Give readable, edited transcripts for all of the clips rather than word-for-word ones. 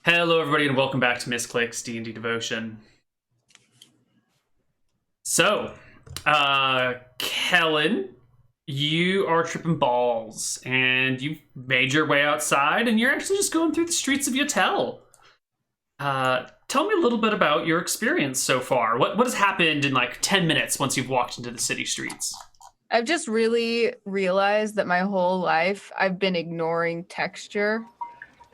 Hello, everybody, and welcome back to Misscliks D&D Devotion. So, Kellen, you are tripping balls, and you've made your way outside, and you're actually just going through the streets of Yatel. Tell me a little bit about your experience so far. What has happened in like 10 minutes once you've walked into the city streets? I've just really realized that my whole life I've been ignoring texture,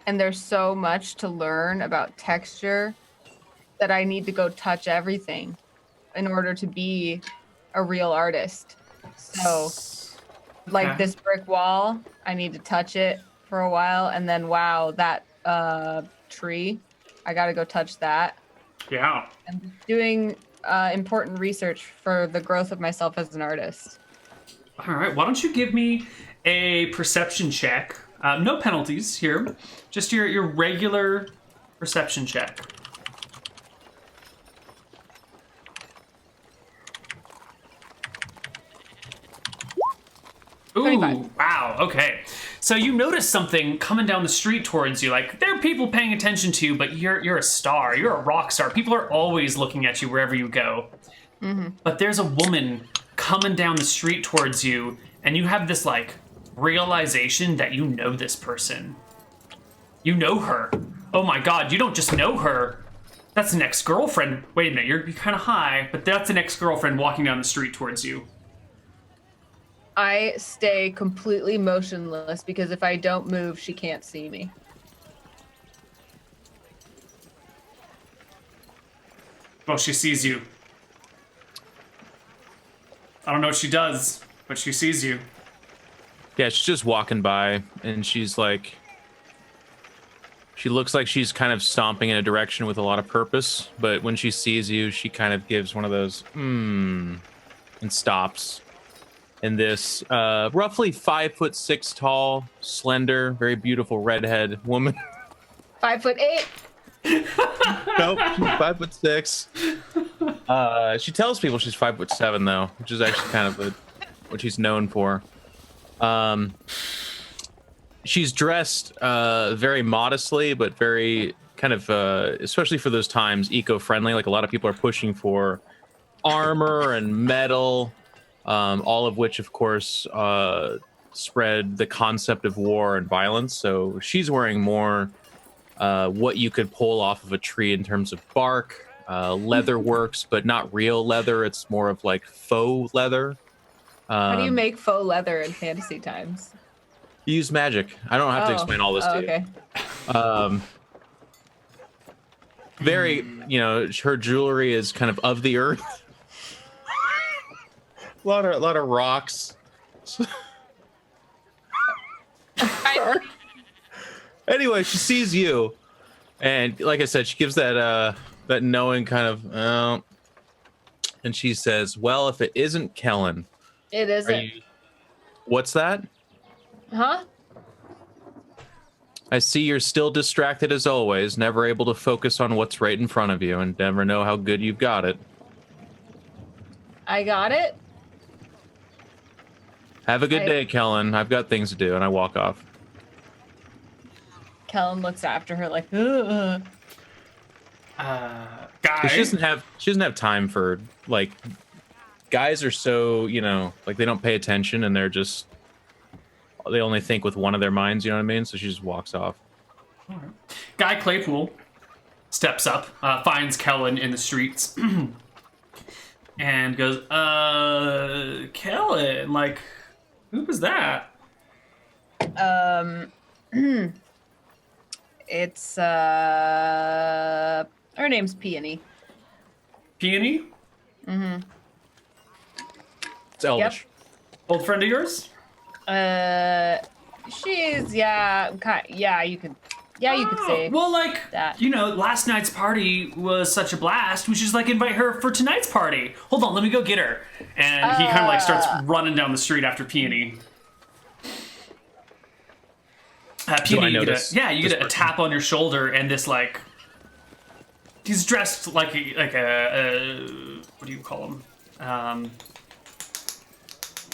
and there's so much to learn about texture that I need to go touch everything in order to be a real artist. So, like Okay. this brick wall, I need to touch it for a while, and then wow, that tree, I got to go touch that. Yeah. I'm doing important research for the growth of myself as an artist. All right. Why don't you give me a perception check? No penalties here. Just your regular perception check. Ooh, 25. wow, okay. So you notice something coming down the street towards you. Like, there are people paying attention to you, but you're a star. You're a rock star. People are always looking at you wherever you go. Mm-hmm. But there's a woman coming down the street towards you, and you have this, like, realization that you know this person. You know her. Oh my god, you don't just know her. That's an ex-girlfriend. Wait a minute, you're kind of high, but that's an ex-girlfriend walking down the street towards you. I stay completely motionless because if I don't move, she can't see me. Well, she sees you. I don't know what she does, but she sees you. Yeah, she's just walking by, and she's like, she looks like she's kind of stomping in a direction with a lot of purpose, but when she sees you, she kind of gives one of those, and stops. And this roughly 5'6" tall, slender, very beautiful redhead woman. 5'8". Nope, she's 5'6". She tells people she's 5'7" though, which is actually kind of what she's known for. She's dressed very modestly, but very kind of, especially for those times, eco-friendly. Like a lot of people are pushing for armor and metal, all of which, of course, spread the concept of war and violence. So she's wearing more what you could pull off of a tree in terms of bark. Leather works, but not real leather. It's more of like faux leather. How do you make faux leather in fantasy times? You use magic. I don't have to explain all this to okay. you. Very, her jewelry is kind of the earth. a lot of rocks. Anyway, she sees you, and like I said, she gives that knowing kind of, and she says, "Well, if it isn't Kellen, It isn't. What's that? Huh? I see you're still distracted as always, never able to focus on what's right in front of you, and never know how good you've got it. I got it. Have a good day, Kellen. I've got things to do," and I walk off. Kellen looks after her like, ugh. Guy. She doesn't have time for, like, guys are so, like they don't pay attention and they only think with one of their minds, you know what I mean? So she just walks off. All right. Guy Claypool steps up, finds Kellen in the streets, and goes, Kellen, like, who was that? It's her name's Peony. Peony? Mm-hmm. It's Elvish. Old friend of yours? She's you could say Well, like, that. Last night's party was such a blast. We should just, like, invite her for tonight's party. Hold on, let me go get her. And he kind of, like, starts running down the street after Peony. Peony, you get a tap on your shoulder, and this, like, he's dressed like a what do you call them?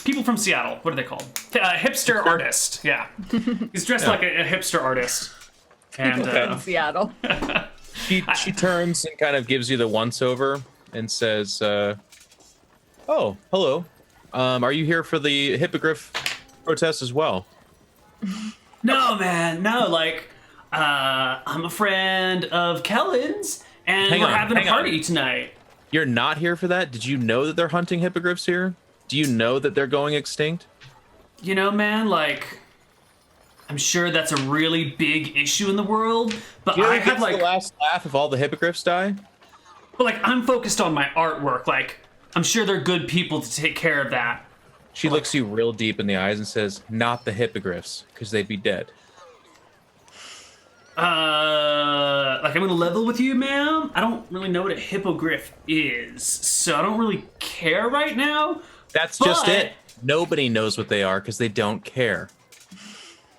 People from Seattle. What are they called? Hipster artist. Yeah, he's dressed like a hipster artist. And In Seattle. She turns and kind of gives you the once over and says, "Oh, hello. Are you here for the hippogriff protest as well?" no, man, no. Like, I'm a friend of Kellen's, and we're having a party tonight. You're not here for that? Did you know that they're hunting hippogriffs here? Do you know that they're going extinct? You know, man, like, I'm sure that's a really big issue in the world, but Do you I know have the like, last laugh if all the hippogriffs die? but like, I'm focused on my artwork. Like, I'm sure they're good people to take care of that. She looks you real deep in the eyes and says, "Not the hippogriffs, because they'd be dead." Like, I'm gonna level with you, ma'am. I don't really know what a hippogriff is, so I don't really care right now. That's just it. Nobody knows what they are because they don't care.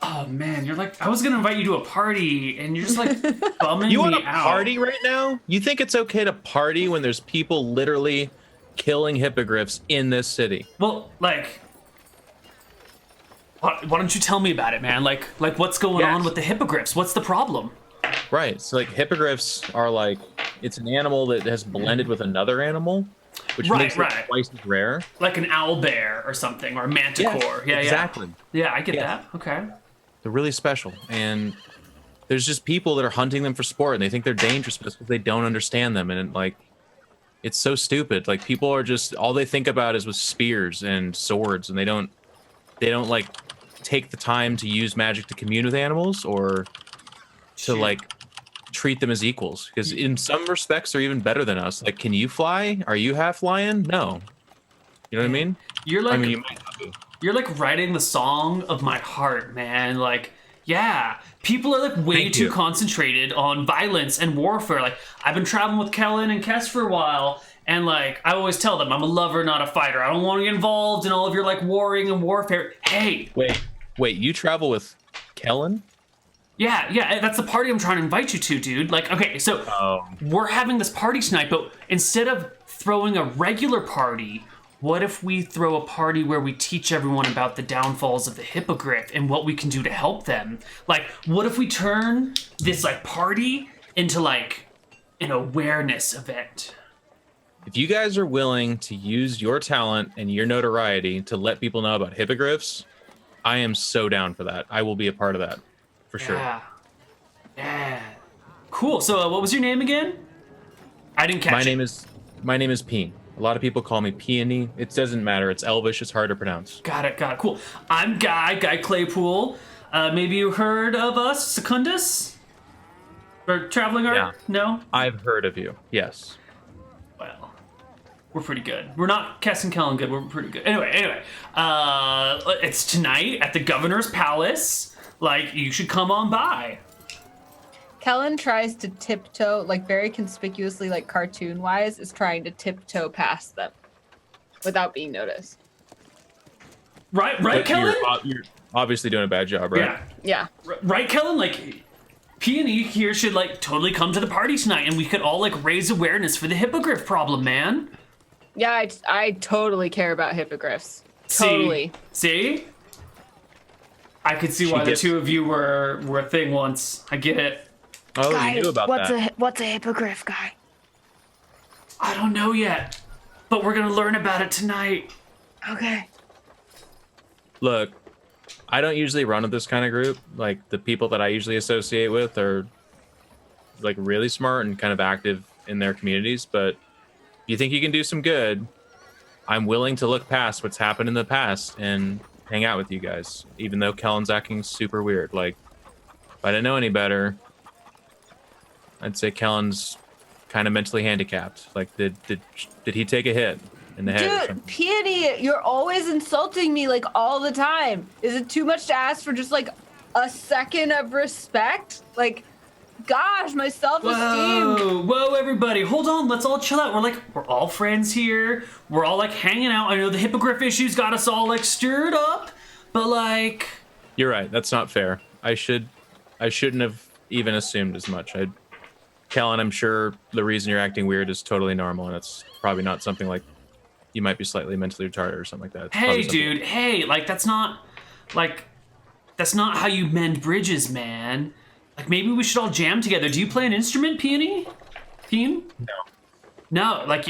Oh man, you're like, I was gonna invite you to a party, and you're just like bumming You me want to out. party right now? You think it's okay to party when there's people literally killing hippogriffs in this city? Well, like, why don't you tell me about it, man? Like what's going on with the hippogriffs? What's the problem? Right. So like hippogriffs are like, it's an animal that has blended with another animal, which makes it twice as rare. Like an owlbear or something, or a manticore. Yeah, exactly. Yeah, I get that. Okay. They're really special, and there's just people that are hunting them for sport, and they think they're dangerous because they don't understand them, and like, it's so stupid. Like, people are just, all they think about is with spears and swords, and they don't like take the time to use magic to commune with animals or to like treat them as equals, because in some respects they're even better than us. Like, can you fly? Are you half lion? No. You know what I mean? You're like, I mean, you might not be. You're like writing the song of my heart, man. Like, yeah, people are like way too concentrated on violence and warfare. Like, I've been traveling with Kellen and Kess for a while, and like, I always tell them I'm a lover, not a fighter. I don't want to get involved in all of your like warring and warfare. Hey, wait, you travel with Kellen? Yeah, that's the party I'm trying to invite you to, dude. Like, okay, so we're having this party tonight, but instead of throwing a regular party, what if we throw a party where we teach everyone about the downfalls of the hippogriff and what we can do to help them? Like, what if we turn this like party into like an awareness event? If you guys are willing to use your talent and your notoriety to let people know about hippogriffs, I am so down for that. I will be a part of that, for sure. Yeah. Cool. So, what was your name again? I didn't catch it. My name is Peen. A lot of people call me Peony. It doesn't matter. It's Elvish. It's hard to pronounce. Got it. Cool. I'm Guy Claypool. Maybe you heard of us, Secundus? For traveling art? Yeah. No? I've heard of you. Yes. Well, we're pretty good. We're not Kess and Kellen good. We're pretty good. Anyway. It's tonight at the Governor's Palace. Like, you should come on by. Kellen tries to tiptoe, like very conspicuously, like cartoon-wise, is trying to tiptoe past them without being noticed. Right, Kellen? You're obviously doing a bad job, right? Yeah. Right, Kellen? Like, P&E here should, like, totally come to the party tonight, and we could all, like, raise awareness for the hippogriff problem, man. Yeah, I totally care about hippogriffs. Totally. See? I could see why the two of you were a thing once. I get it. Oh, guy, you knew about that. What's a hippogriff, Guy? I don't know yet, but we're gonna learn about it tonight. Okay. Look, I don't usually run with this kind of group. Like, the people that I usually associate with are like really smart and kind of active in their communities, but if you think you can do some good, I'm willing to look past what's happened in the past and hang out with you guys, even though Kellen's acting super weird. Like, if I didn't know any better, I'd say Kellen's kind of mentally handicapped. Like, did he take a hit in the head? Dude, Peony, you're always insulting me like all the time. Is it too much to ask for just like a second of respect? Like, gosh, my self-esteem. Whoa, everybody, hold on. Let's all chill out. We're all friends here. We're all like hanging out. I know the hippogriff issues got us all like stirred up, but like. You're right. That's not fair. I shouldn't have even assumed as much. Kellen, I'm sure the reason you're acting weird is totally normal, and it's probably not something like you might be slightly mentally retarded or something like that. Hey, dude. Hey, like that's not how you mend bridges, man. Like maybe we should all jam together. Do you play an instrument, Peony? Peen? No. No, like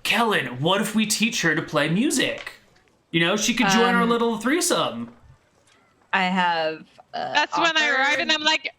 Kellen, what if we teach her to play music? You know, she could join our little threesome. I have. That's when I arrive and I'm like,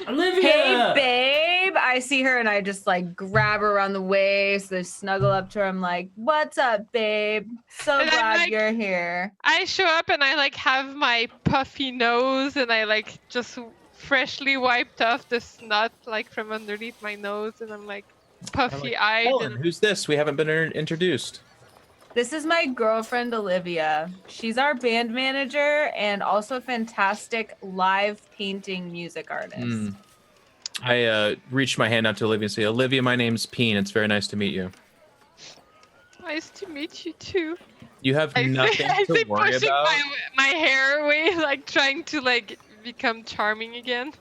Olivia! Hey, babe! I see her and I just like grab her around the waist, I snuggle up to her. I'm like, "What's up, babe? So And I'm glad like- you're here." I show up and I like have my puffy nose and I like just freshly wiped off the snot like from underneath my nose and I'm like puffy eyed. Ellen, who's this? We haven't been introduced. This is my girlfriend Olivia. She's our band manager and also a fantastic live painting music artist. I reached my hand out to Olivia and say, Olivia, my name's Peen. It's very nice to meet you. Nice to meet you too. You have nothing I to say worry pushing about. my hair away, like trying to like become charming again.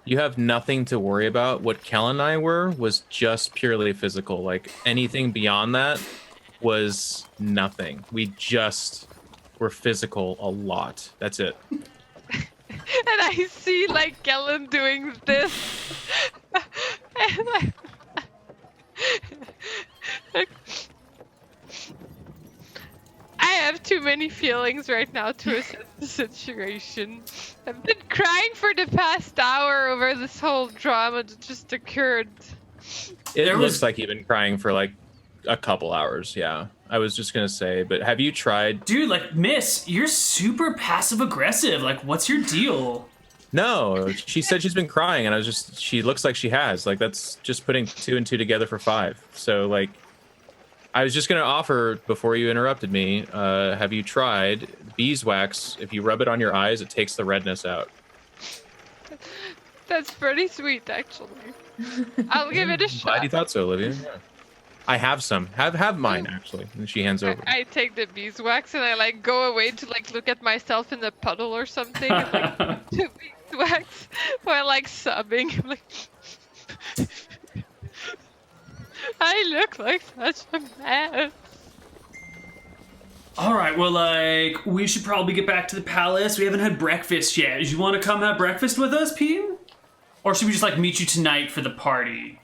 You have nothing to worry about. What Kel and I were was just purely physical. Like anything beyond that was nothing. We just were physical a lot. That's it. And I see like Kellen doing this. And I have too many feelings right now to assess the situation. I've been crying for the past hour over this whole drama that just occurred. It There looks was- like you've been crying for like a couple hours. Yeah. I was just going to say, but have you tried? Dude, like, Miss, you're super passive aggressive. Like, what's your deal? No, she said she's been crying and she looks like she has. Like that's just putting 2 and 2 together for 5. So like, I was just going to offer before you interrupted me, have you tried beeswax? If you rub it on your eyes, it takes the redness out. That's pretty sweet, actually. I'll give it a Glad you shot. thought so, Olivia. Yeah. I have some. Have mine actually. And she hands over. I take the beeswax and I like go away to like look at myself in the puddle or something and like do beeswax while like sobbing. I'm like, I look like such a mess. All right, well, like, we should probably get back to the palace. We haven't had breakfast yet. Do you want to come have breakfast with us, Peen? Or should we just, like, meet you tonight for the party?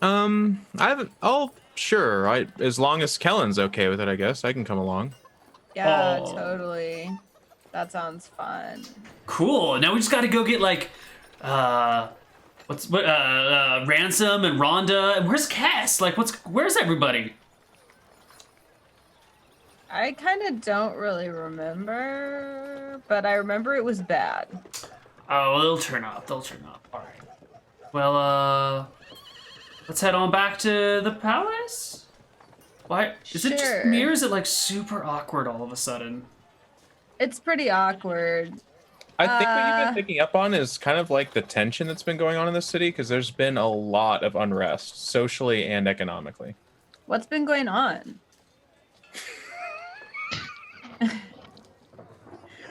I haven't. Oh, sure. As long as Kellen's okay with it, I guess I can come along. Yeah, Oh. totally. That sounds fun. Cool. Now we just got to go get, like, Ransom and Rhonda. And where's Cass? Like, where's everybody? I kind of don't really remember, but I remember it was bad. Oh, they'll turn up. They'll turn up. All right. Well, let's head on back to the palace. Why? Is it just Sure. me or is it, like, super awkward all of a sudden? It's pretty awkward. I think what you've been picking up on is kind of like the tension that's been going on in the city because there's been a lot of unrest, socially and economically. What's been going on?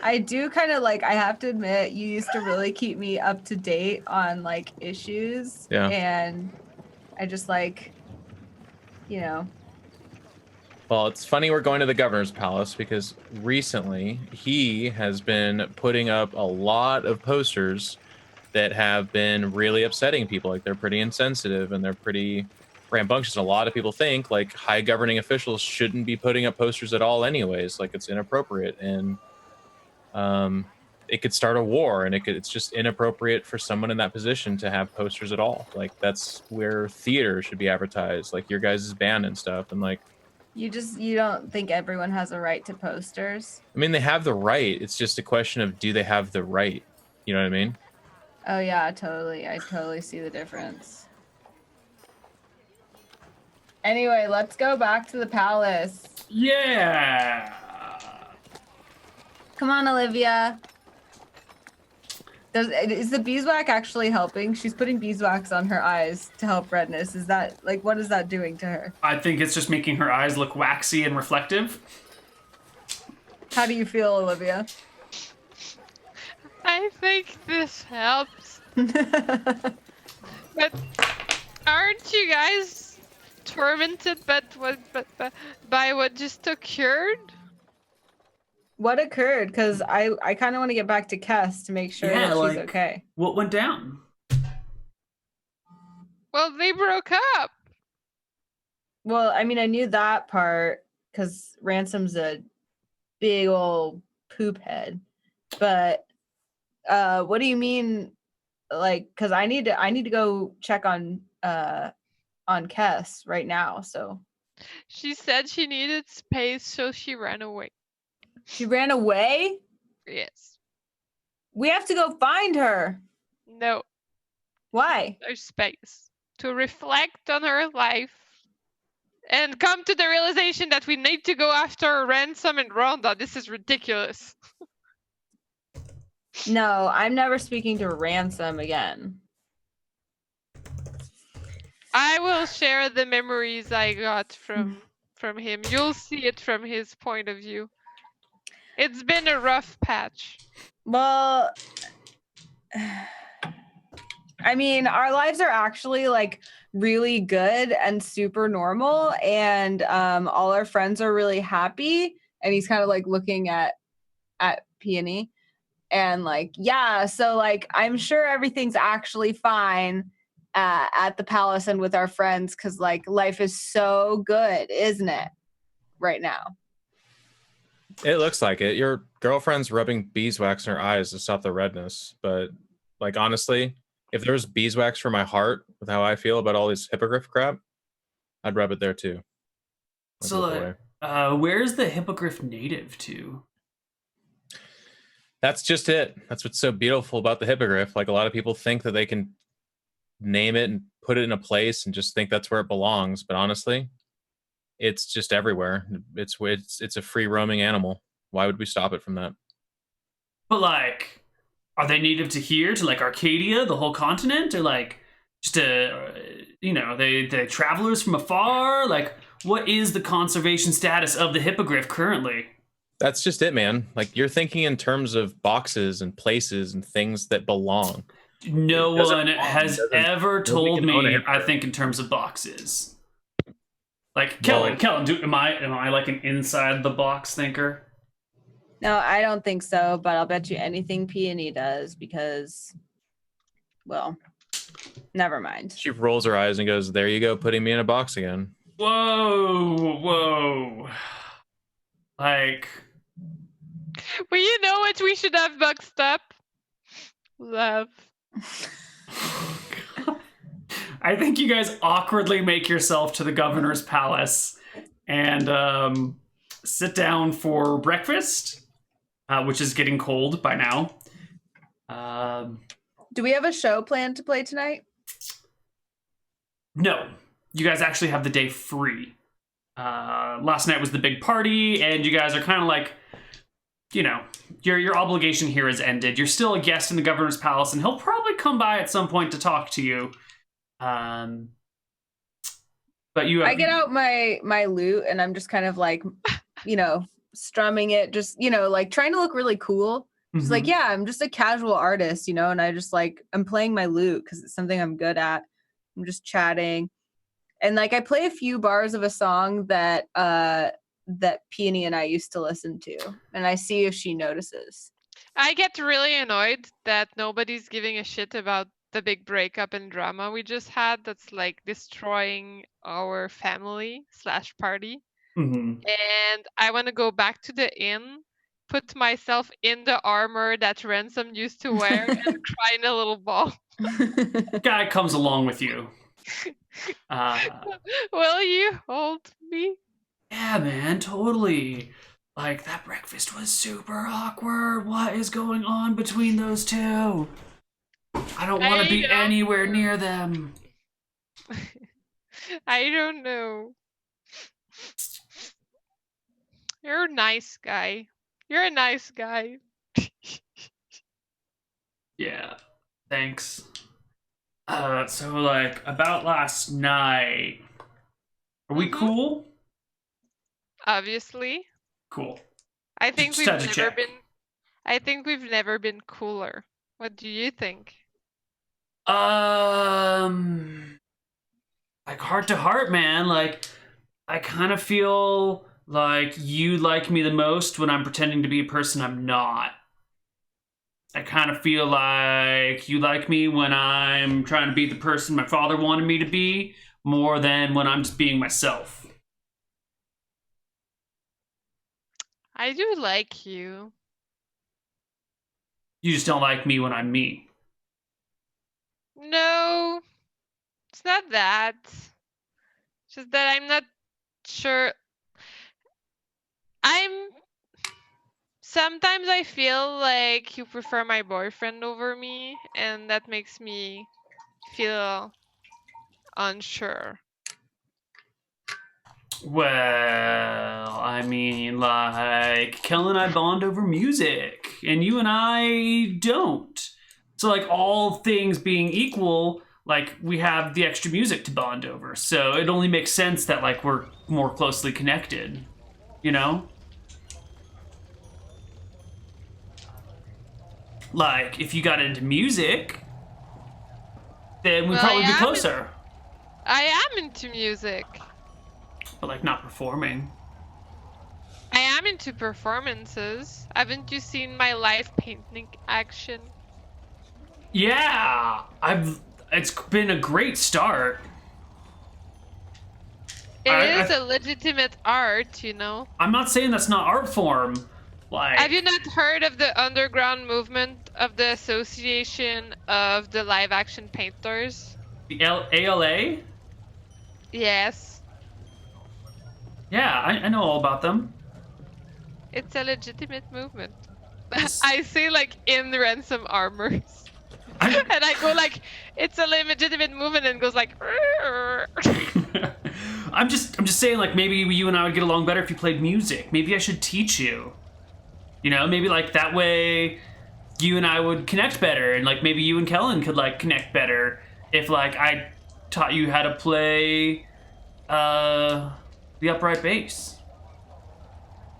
I do kind of like, I have to admit, you used to really keep me up to date on like issues. Yeah. And I just like, you know, Well, it's funny we're going to the governor's palace because recently he has been putting up a lot of posters that have been really upsetting people. Like they're pretty insensitive and they're pretty rambunctious. A lot of people think like high governing officials shouldn't be putting up posters at all anyways. Like it's inappropriate and it could start a war and it's just inappropriate for someone in that position to have posters at all. Like that's where theater should be advertised, like your guys' band and stuff. And like, you don't think everyone has a right to posters? I mean, they have the right. It's just a question of do they have the right? You know what I mean? Oh yeah, totally. I totally see the difference. Anyway, let's go back to the palace. Yeah. Come on, Olivia. Is the beeswax actually helping? She's putting beeswax on her eyes to help redness. Is that, like, what is that doing to her? I think it's just making her eyes look waxy and reflective. How do you feel, Olivia? I think this helps. But aren't you guys tormented by what just occurred? What occurred? Because I kind of want to get back to Kess to make sure that she's okay. What went down? Well, they broke up. Well, I mean, I knew that part because Ransom's a big old poop head. But what do you mean? Like, because I need to go check on Kess right now. So She said she needed space, so she ran away. she ran away. Yes. We have to go find her. No, Why? there's space to reflect on her life and come to the realization that we need to go after Ransom and Rhonda. This is ridiculous. No, I'm never speaking to Ransom again. I will share the memories I got from him. You'll see it from his point of view. It's been a rough patch. Well, I mean, our lives are actually like really good and super normal, and all our friends are really happy. And he's kind of like looking at Peony, and like, yeah, so like I'm sure everything's actually fine at the palace and with our friends, because like life is so good, isn't it? Right now. It looks like it. Your girlfriend's rubbing beeswax in her eyes to stop the redness. But like honestly, if there was beeswax for my heart with how I feel about all this hippogriff crap, I'd rub it there too. So, where's the hippogriff native to? That's just it. That's what's so beautiful about the hippogriff. Like a lot of people think that they can name it and put it in a place and just think that's where it belongs. But honestly, it's just everywhere. It's a free roaming animal. Why would we stop it from that? But like, are they native to here, to like Arcadia, the whole continent, or like just the travelers from afar? Like, what is the conservation status of the hippogriff currently? That's just it, man. Like you're thinking in terms of boxes and places and things that belong. No one has ever told me. I think in terms of boxes. Like Kellen, am I like an inside the box thinker? No, I don't think so, but I'll bet you anything Peony does, because, well, never mind. She rolls her eyes and goes, "There you go, putting me in a box again." Whoa. Like, Well, you know what we should have boxed up? Love. I think you guys awkwardly make yourself to the governor's palace and sit down for breakfast, which is getting cold by now. Do we have a show planned to play tonight? No, you guys actually have the day free. Last night was the big party, and you guys are kind of like, your obligation here has ended. You're still a guest in the governor's palace, and he'll probably come by at some point to talk to you. But I get out my lute, and I'm just kind of like, strumming it, just, like trying to look really cool. Just like, yeah, I'm just a casual artist, and I just like, I'm playing my lute because it's something I'm good at. I'm just chatting. And like, I play a few bars of a song that Peony and I used to listen to, and I see if she notices. I get really annoyed that nobody's giving a shit about the big breakup and drama we just had that's like destroying our family/party. And I want to go back to the inn, put myself in the armor that Ransom used to wear, and cry in a little ball. Guy comes along with you. Will you hold me? Yeah, man, totally. Like, that breakfast was super awkward. What is going on between those two? I don't want to be anywhere near them. I don't know. You're a nice guy. You're a nice guy. Yeah, thanks. So like about last night, are we cool? Obviously. Cool. I think we've never been cooler. What do you think? Like heart to heart, man. Like I kind of feel like you like me the most when I'm pretending to be a person I'm not. I kind of feel like you like me when I'm trying to be the person my father wanted me to be more than when I'm just being myself. I do like you. You just don't like me when I'm me. No, it's not that. It's just that I'm not sure. Sometimes I feel like you prefer my boyfriend over me, and that makes me feel unsure. Well, I mean, like, Kel and I bond over music, and you and I don't. So, like, all things being equal, like, we have the extra music to bond over. So it only makes sense that, like, we're more closely connected, you know? Like, if you got into music, then we'd Well, probably be closer. I am into music. But, like, not performing. I am into performances. Haven't you seen my live painting action? Yeah, it's been a great start. It is a legitimate art, you know. I'm not saying that's not art form. Like, have you not heard of the underground movement of the Association of the Live Action Painters? the ALA? Yes. Yeah, I know all about them. It's a legitimate movement. I say like in ransom armors. And I go like, it's a legitimate movement, and goes like. I'm just saying, like, maybe you and I would get along better if you played music. Maybe I should teach you. You know, maybe like that way you and I would connect better, and like maybe you and Kellen could like connect better if like I taught you how to play the upright bass.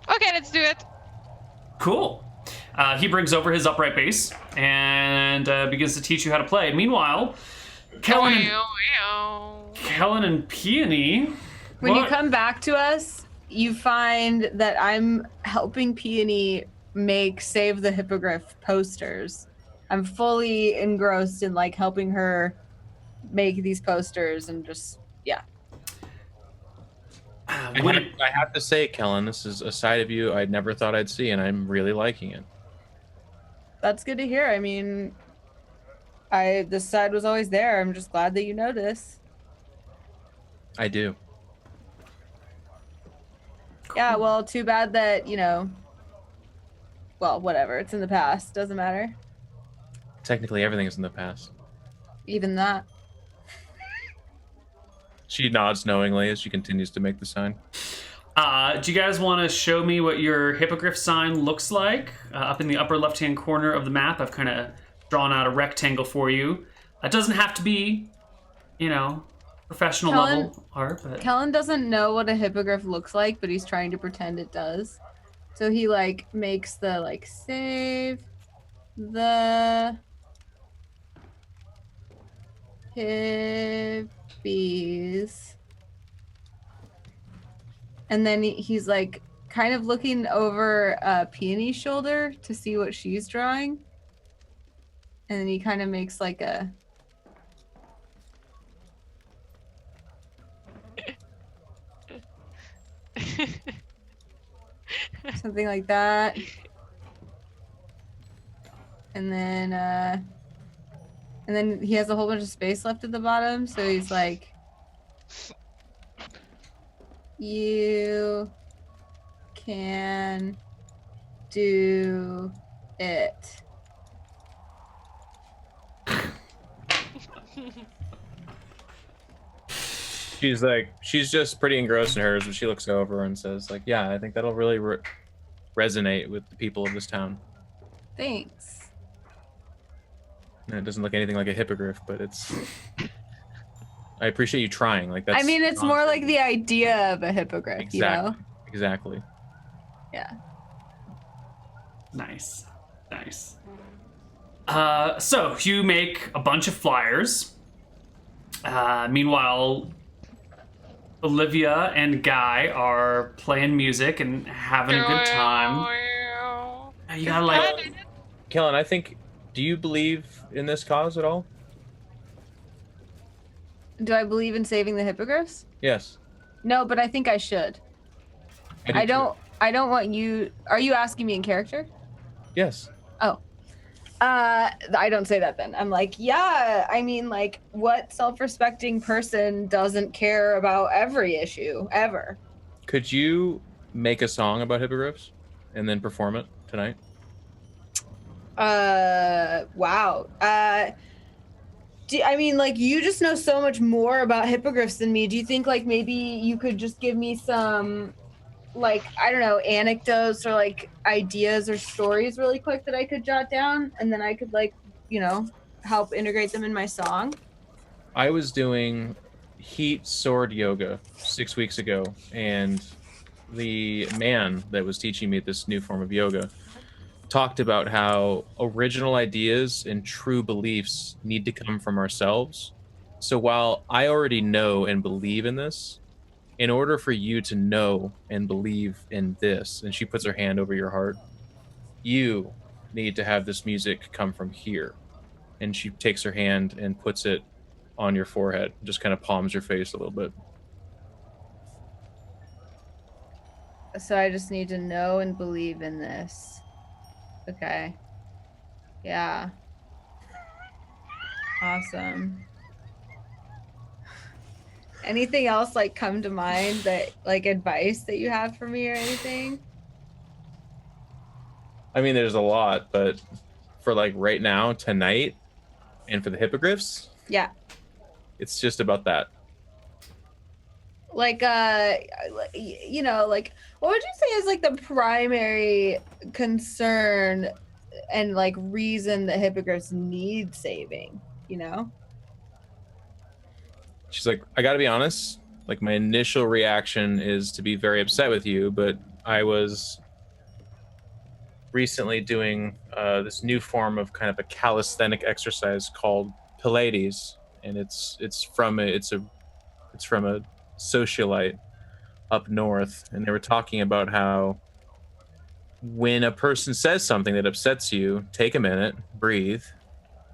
Okay, let's do it. Cool. He brings over his upright bass and begins to teach you how to play. Meanwhile, Kellen and Peony. When you come back to us, you find that I'm helping Peony make Save the Hippogriff posters. I'm fully engrossed in like helping her make these posters and just, yeah. I have to say, Kellen, this is a side of you I'd never thought I'd see, and I'm really liking it. That's good to hear. I mean, this side was always there. I'm just glad that you notice. I do. Yeah, well, too bad that, you know, well, whatever. It's in the past. Doesn't matter. Technically, everything is in the past. Even that. She nods knowingly as she continues to make the sign. Do you guys want to show me what your hippogriff sign looks like? Up in the upper left-hand corner of the map, I've kind of drawn out a rectangle for you. It doesn't have to be, you know, professional level art. But Kellen doesn't know what a hippogriff looks like, but he's trying to pretend it does. So he like makes the like save the hippies. And then he's like kind of looking over Peony's shoulder to see what she's drawing. And then he kind of makes like a something like that. And then he has a whole bunch of space left at the bottom, so he's like, you can do it. She's just pretty engrossed in hers, but she looks over and says, like, yeah, I think that'll really resonate with the people of this town. Thanks. And it doesn't look anything like a hippogriff, but it's... I appreciate you trying. Like that's. I mean, it's more like the idea of a hippogriff, exactly. You know? Exactly. Yeah. Nice. Nice. So you make a bunch of flyers. Meanwhile, Olivia and Guy are playing music and having a good time. You gotta like. Kellen, I think. Do you believe in this cause at all? Do I believe in saving the hippogriffs? Yes. No, but I think I should. I don't want you. Are you asking me in character? Yes. Oh. I don't say that then. I'm like, yeah, I mean, like, what self-respecting person doesn't care about every issue ever? Could you make a song about hippogriffs and then perform it tonight? Wow. I mean, like, you just know so much more about hippogriffs than me. Do you think, like, maybe you could just give me some, like, I don't know, anecdotes or, like, ideas or stories really quick that I could jot down? And then I could, like, you know, help integrate them in my song? I was doing heat sword yoga 6 weeks ago, and the man that was teaching me this new form of yoga talked about how original ideas and true beliefs need to come from ourselves. So while I already know and believe in this, in order for you to know and believe in this, and she puts her hand over your heart, you need to have this music come from here. And she takes her hand and puts it on your forehead, just kind of palms your face a little bit. So I just need to know and believe in this. Okay. Yeah. Awesome. Anything else like come to mind that like advice that you have for me or anything? I mean, there's a lot, but for like right now, tonight, and for the hippogriffs, Yeah. it's just about that. Like you know, like what would you say is like the primary concern and like reason that hippogriffs need saving, you know? She's like, I gotta be honest, like my initial reaction is to be very upset with you, but I was recently doing this new form of kind of a calisthenic exercise called Pilates, and it's from a socialite up north, and they were talking about how when a person says something that upsets you, take a minute, breathe,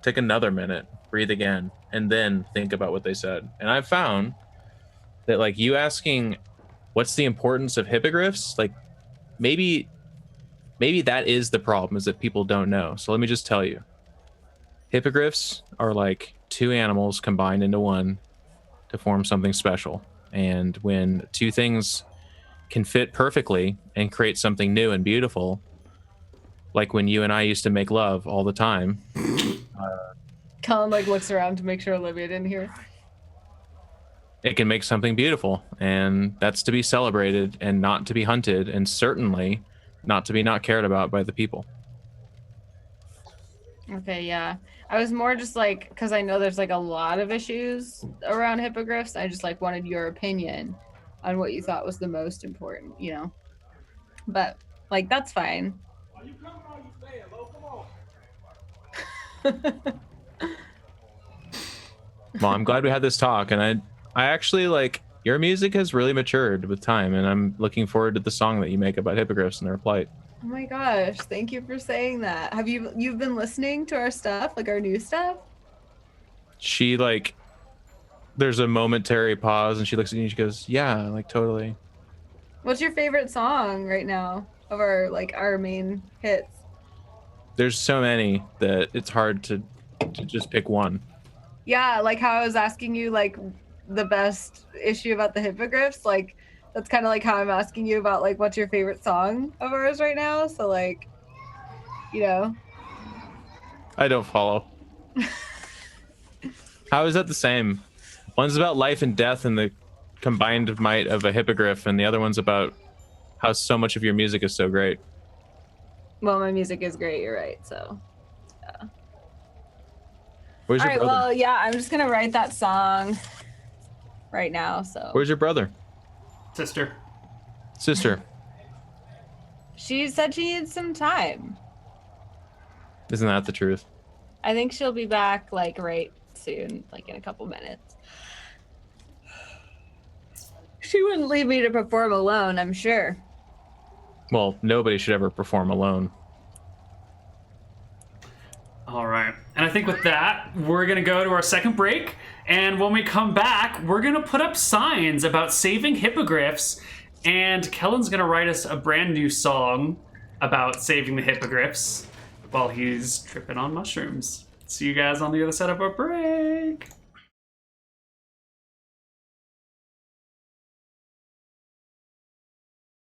take another minute, breathe again, and then think about what they said. And I've found that like you asking what's the importance of hippogriffs, like maybe that is the problem, is that people don't know. So let me just tell you. Hippogriffs are like two animals combined into one to form something special. And when two things can fit perfectly and create something new and beautiful, like when you and I used to make love all the time. Colin like looks around to make sure Olivia didn't hear. It can make something beautiful, and that's to be celebrated and not to be hunted, and certainly not to be not cared about by the people. Okay, yeah. I was more just like, because I know there's like a lot of issues around hippogriffs. I just like wanted your opinion on what you thought was the most important, you know? But like, that's fine. Well, I'm glad we had this talk, and I actually like your music has really matured with time, and I'm looking forward to the song that you make about hippogriffs and their plight. Oh my gosh, thank you for saying that. Have you've been listening to our stuff, like our new stuff? She like there's a momentary pause, and she looks at you and she goes, "Yeah, like totally." What's your favorite song right now of our like our main hits? There's so many that it's hard to just pick one. Yeah, like how I was asking you like the best issue about the hippogriffs, like that's kind of like how I'm asking you about like what's your favorite song of ours right now. So like, you know. I don't follow. How is that the same? One's about life and death and the combined might of a hippogriff, and the other one's about how so much of your music is so great. Well, my music is great, you're right. So yeah. Where's All your right, brother? well, yeah, I'm just gonna write that song right now. So Where's your brother? Sister. Sister. she said she needs some time. Isn't that the truth? I think she'll be back like right soon, like in a couple minutes. She wouldn't leave me to perform alone, I'm sure. Well, nobody should ever perform alone. All right. And I think with that, we're going to go to our second break. And when we come back, we're going to put up signs about saving hippogriffs. And Kellen's going to write us a brand new song about saving the hippogriffs while he's tripping on mushrooms. See you guys on the other side of our break.